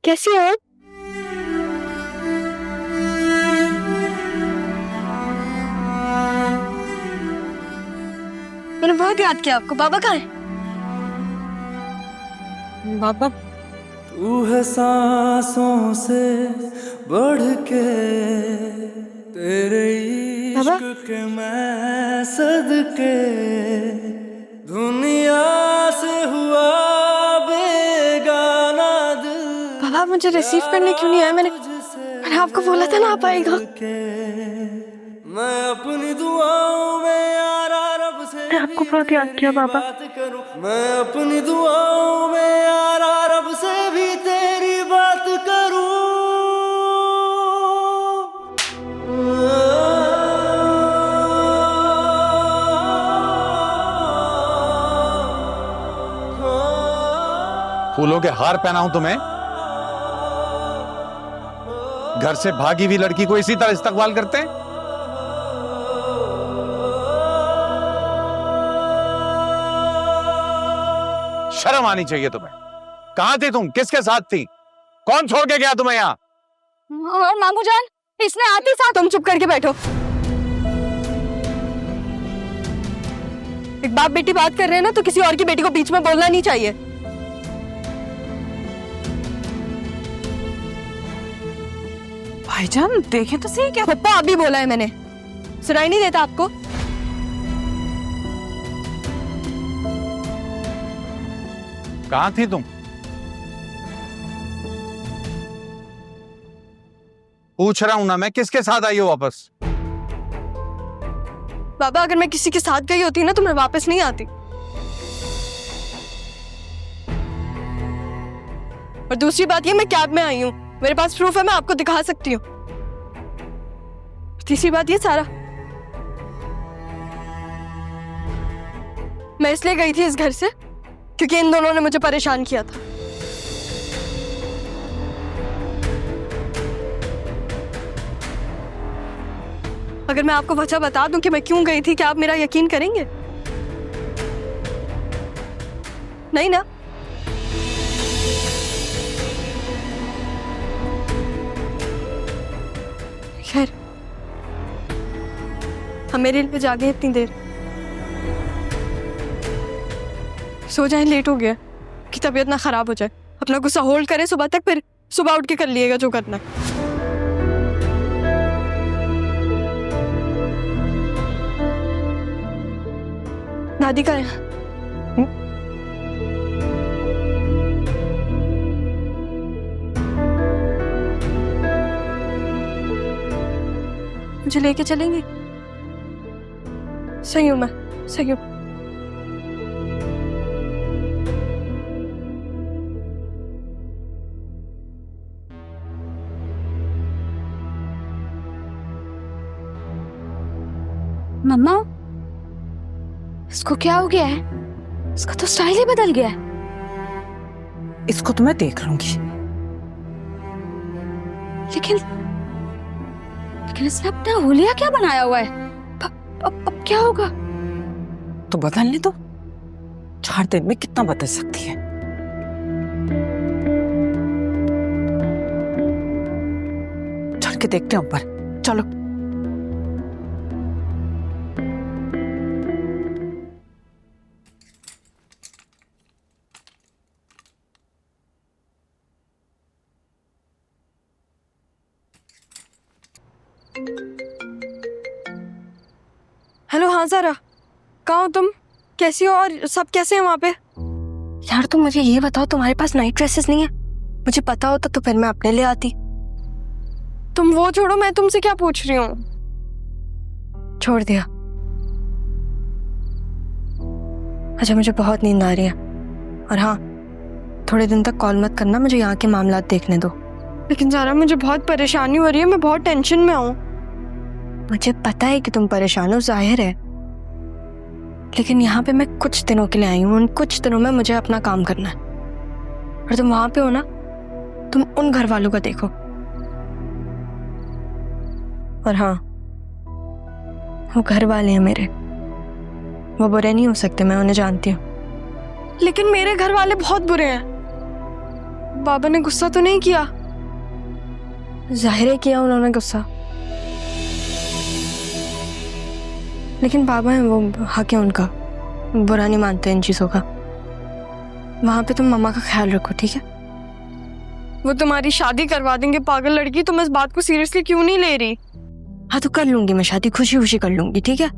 कैसी हो? मैंने बहुत याद किया आपको। बाबा कहाँ है? बाबा तू है सांसों से बढ़ के, तेरे इश्क के मैं सदके, दुनिया से हुआ बेगाना दिल। बाबा मुझे रिसीव करने क्यों नहीं आया? मैंने आपको बोला था ना आप आएगा। मैं अपनी दुआओं में यारा रब से मैंने आपको बहुत याद किया बाबा। मैं अपनी दुआओं में यारा रब से भी तेरी बात करूं। फूलों के हार पहनाऊं तुम्हें? घर से भागी हुई लड़की को इसी तरह इस्तकबाल करते हैं? शर्म आनी चाहिए तुम्हें। कहां थी तुम? किसके साथ थी? कौन छोड़ के गया तुम्हें यहाँ? और मामू जान, इसने आते साथ। तुम चुप करके बैठो। एक बाप बेटी बात कर रहे हैं ना, तो किसी और की बेटी को बीच में बोलना नहीं चाहिए। भाईजान देखे तो सही। क्या पप्पा अभी बोला है मैंने, सुनाई नहीं देता आपको? कहां थी तुम? पूछ रहा हूं ना मैं, किसके साथ आई हो वापस? बाबा अगर मैं किसी के साथ गई होती ना तो मैं वापस नहीं आती। और दूसरी बात ये, मैं कैब में आई हूं, मेरे पास प्रूफ है, मैं आपको दिखा सकती हूँ। तीसरी बात ये, सारा मैं इसलिए गई थी इस घर से क्योंकि इन दोनों ने मुझे परेशान किया था। अगर मैं आपको वजह बता दूं कि मैं क्यों गई थी, क्या आप मेरा यकीन करेंगे? नहीं ना? खैर, हम मेरे लिए जागे इतनी देर, सो जाए, लेट हो गया कि तबीयत ना खराब हो जाए। अपना गुस्सा होल्ड करें सुबह तक, फिर सुबह उठ के कर लिएगा जो करना है। दादी का है? मुझे लेके चलेंगे? सही हूं मैं, सही हूं। मम्मा, इसको क्या हो गया है? इसका तो स्टाइल ही बदल गया है। इसको तो मैं देख लूंगी। लेकिन इसने अपना हुलिया क्या बनाया हुआ है? अब क्या होगा? तो बदलने दो, 4 दिन में कितना बदल सकती है। चल के देखते हैं ऊपर, चलो। हेलो, हाँ ज़रा, कहाँ हो तुम? कैसी हो और सब कैसे हैं वहाँ पे? यार तुम मुझे ये बताओ, तुम्हारे पास नाइट ड्रेसेस नहीं है? मुझे पता होता तो फिर मैं अपने लिए आती। तुम वो छोड़ो, मैं तुमसे क्या पूछ रही हूँ। छोड़ दिया। अच्छा, मुझे बहुत नींद आ रही है, और हाँ, थोड़े दिन तक कॉल मत करना, मुझे यहाँ के मामलात देखने दो। लेकिन ज़रा मुझे बहुत परेशानी हो रही है, मैं बहुत टेंशन में हूँ। मुझे पता है कि तुम परेशान हो, जाहिर है, लेकिन यहाँ पे मैं कुछ दिनों के लिए आई हूँ। उन कुछ दिनों में मुझे अपना काम करना है, और तुम वहां पे हो ना, तुम उन घर वालों का देखो। और हाँ, वो घर वाले हैं मेरे, वो बुरे नहीं हो सकते, मैं उन्हें जानती हूँ। लेकिन मेरे घर वाले बहुत बुरे हैं, बाबा ने गुस्सा तो नहीं किया? जाहिर है किया उन्होंने गुस्सा, लेकिन बाबा है, वो हक है उनका, बुरा नहीं मानते इन चीजों का। वहां पे तुम मम्मा का ख्याल रखो, ठीक है? वो तुम्हारी शादी करवा देंगे, पागल लड़की, तुम इस बात को सीरियसली क्यों नहीं ले रही? हाँ तो कर लूंगी मैं शादी, खुशी खुशी कर लूंगी, ठीक है?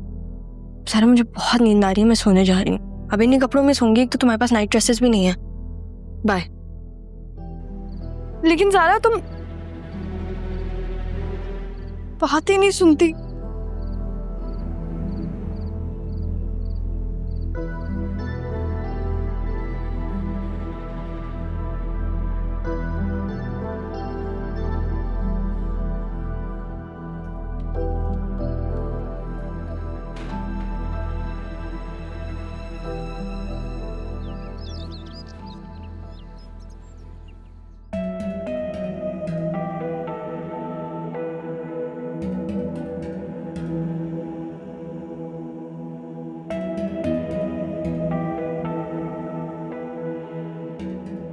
सारा मुझे बहुत नींद आ रही है, मैं सोने जा रही हूँ। अब इन्हीं कपड़ों में सोऊंगी, एक तो तुम्हारे पास नाइट ड्रेसेस भी नहीं है। बाय। लेकिन सारा तुम बात ही नहीं सुनती।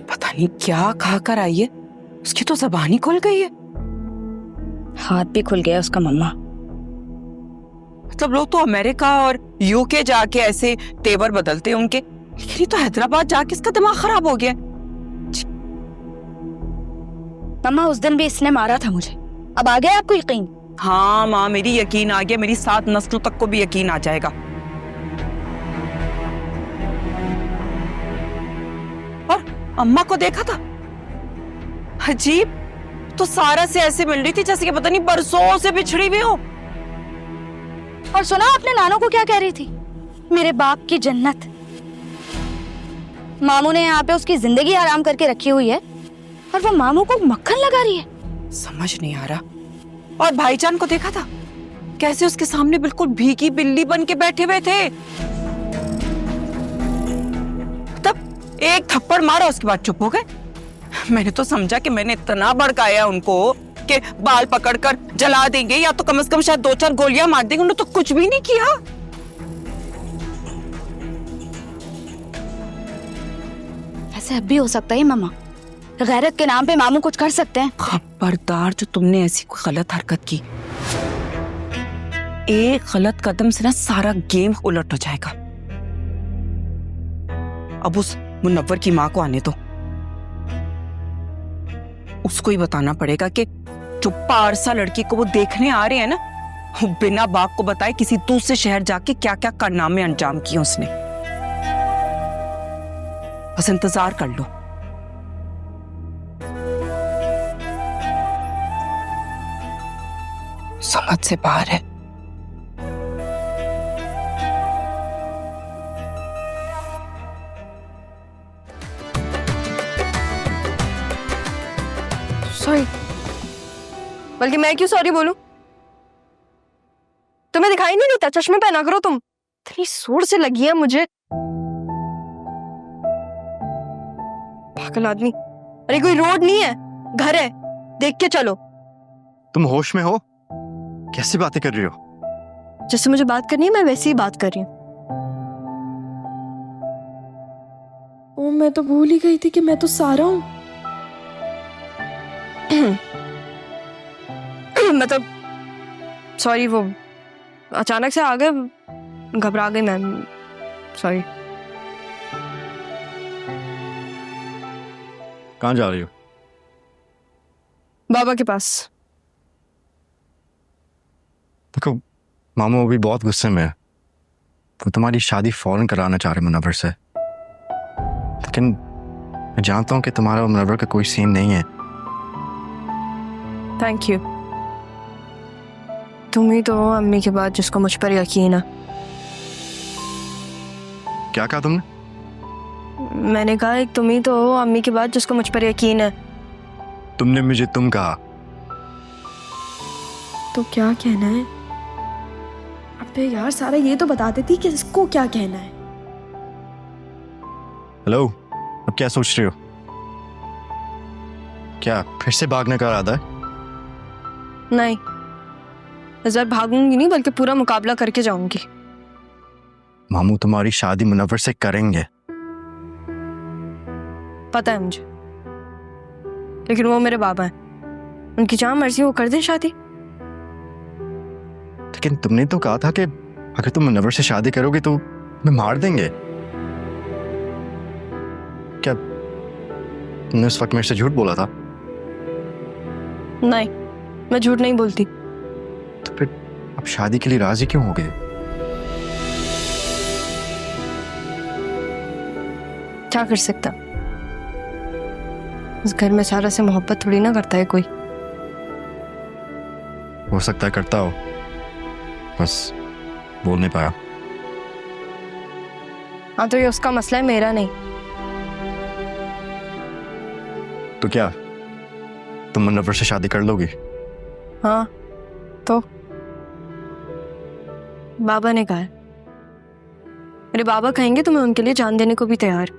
पता नहीं क्या खा कर आई है, उसकी तो जबान ही खुल गई है। हाथ भी खुल गया उसका मम्मा। मतलब लोग तो अमेरिका और यूके जाके ऐसे तेवर बदलते हैं उनके, लेकिन ये तो हैदराबाद जाके इसका दिमाग खराब हो गया। मम्मा उस दिन भी इसने मारा था मुझे, अब आ गया आपको यकीन? हाँ माँ, मेरी यकीन आ गया, मेरी 7 नस्लों तक को भी यकीन आ जाएगा। और अम्मा को देखा था, अजीब, तो सारा से ऐसे मिल रही थी जैसे कि पता नहीं बरसों से बिछड़ी हुई हो। और सुना आपने नानो को क्या कह रही थी? मेरे बाप की जन्नत। मामू ने यहाँ पे उसकी जिंदगी आराम करके रखी हुई है और वो मामू को मक्खन लगा रही है। समझ नहीं आ रहा। और भाईजान को देखा था, कैसे उसके सामने बिल्कुल भीगी बिल्ली बन के बैठे हुए थे। तब एक थप्पड़ मारा, उसके बाद चुप हो गए। मैंने तो समझा कि मैंने इतना भड़काया उनको कि बाल पकड़कर जला देंगे या तो कम से कम शायद 2-4 गोलियां मार देंगे। उन्होंने तो कुछ भी नहीं किया। ऐसे अब भी हो सकता है मम्मा, गैरत के नाम पे मामू कुछ कर सकते हैं। खबरदार, जो तुमने ऐसी कोई गलत हरकत की, एक गलत कदम से ना सारा गेम उलट हो जाएगा। अब उस मुनव्वर की माँ को आने दो, उसको ही बताना पड़ेगा कि जो पारसा लड़की को वो देखने आ रहे हैं ना, वो बिना बाप को बताए किसी दूसरे शहर जाके क्या क्या कारनामे अंजाम किए उसने। बस इंतजार कर लो। समझ से बाहर है। सॉरी, बल्कि मैं क्यों सॉरी बोलूं? तुम्हें दिखाई नहीं देता? चश्मे पहना करो तुम, इतनी जोर से लगी है मुझे। पागल आदमी। अरे कोई रोड नहीं है, घर है, देख के चलो। तुम होश में हो? कैसी बातें कर रही हो? जैसे मुझे बात करनी है मैं वैसे ही बात कर रही हूँ। ओ, मैं तो भूल ही गई थी कि मैं तो सारा हूँ। मतलब सॉरी, वो अचानक से आ गए, घबरा गई मैं, सॉरी। कहाँ जा रही हो? बाबा के पास। देखो, मामू अभी बहुत गुस्से में है। वो तुम्हारी शादी फौरन कराना चाह रहे मुनव्वर से, लेकिन मैं जानता हूँ कि तुम्हारा और मुनव्वर का कोई सीन नहीं है। Thank you. तुम ही तो हो अम्मी के बाद जिसको मुझ पर यकीन है। क्या कहा तुमने? मैंने कहा एक तुम ही तो हो अम्मी के बाद जिसको मुझ पर यकीन है। तुमने मुझे तुम कहा। तो क्या कहना है? अबे यार सारा, ये तो बता देती कि इसको क्या कहना है। हेलो, अब क्या सोच रही हो? क्या फिर से भागने का इरादा है? नहीं, इस बार भागूंगी नहीं, बल्कि पूरा मुकाबला करके जाऊंगी। मामू तुम्हारी शादी मुनव्वर से करेंगे। पता है मुझे, लेकिन वो मेरे बाबा हैं, उनकी जहाँ मर्जी वो कर दें शादी। लेकिन तुमने तो कहा था कि अगर तुम मुनव्वर से शादी करोगे तो मैं मार देंगे। क्या तुमने उस वक्त मेरे से झूठ बोला था? नहीं, मैं झूठ नहीं बोलती। तो फिर अब शादी के लिए राजी क्यों हो गए? क्या कर सकता, इस घर में सारा से मोहब्बत थोड़ी ना करता है कोई। हो सकता है करता हो, बस बोल नहीं पाया। हाँ, तो ये उसका मसला है, मेरा नहीं। तो क्या तुम मुनव्वर से शादी कर लोगी? हाँ, तो बाबा ने कहा है। मेरे बाबा कहेंगे तो मैं उनके लिए जान देने को भी तैयार।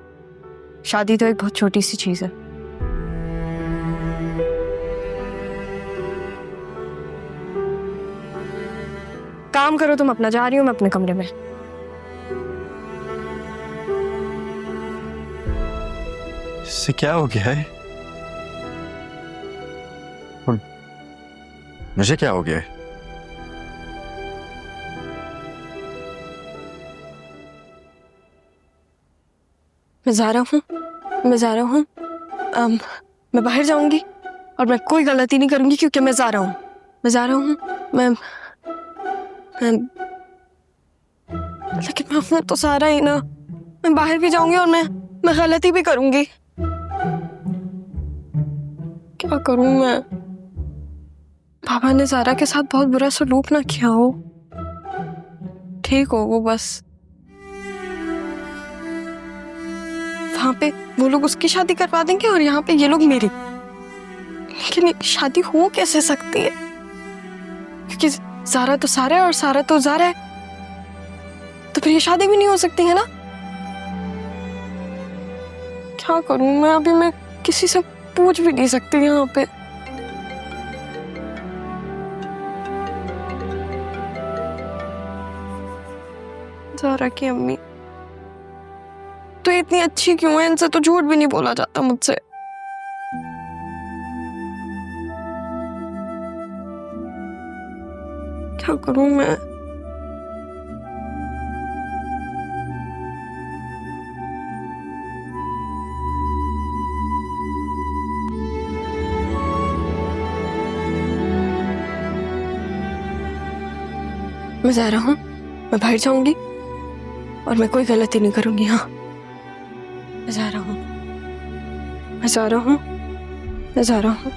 शादी तो एक बहुत छोटी सी चीज है। काम करो तुम अपना, जा रही हूँ मैं अपने कमरे में। इससे क्या हो गया है? और मुझे क्या हो गया है? मैं जा रहा हूँ, मैं जा रहा हूँ। मैं बाहर जाऊंगी और मैं कोई गलती नहीं करूंगी क्योंकि मैं जा रहा हूँ। मैं जा रहा हूँ। मैं लेकिन मैं हूँ तो सारा ही ना। मैं बाहर भी जाऊंगी और मैं गलती भी करूंगी। क्या करूं मैं? बाबा ने सारा के साथ बहुत बुरा सलूक ना किया हो, ठीक हो वो बस। वहां पे वो लोग उसकी शादी करवा देंगे और यहाँ पे ये लोग मेरी। लेकिन ये शादी हो कैसे सकती है? क्योंकि सारा तो सारा है और सारा तो ज़ारा है, तो फिर ये शादी भी नहीं हो सकती है ना। क्या करूं मैं? अभी मैं किसी से पूछ भी नहीं सकती यहाँ पे। ज़ारा की अम्मी तो इतनी अच्छी क्यों है? इनसे तो झूठ भी नहीं बोला जाता मुझसे। क्या करूं मैं? मैं जा रहा हूँ, मैं बाहर जाऊंगी और मैं कोई गलती नहीं करूंगी। हाँ, मैं जा रहा हूँ, मैं जा रहा हूँ, मैं जा रहा हूँ।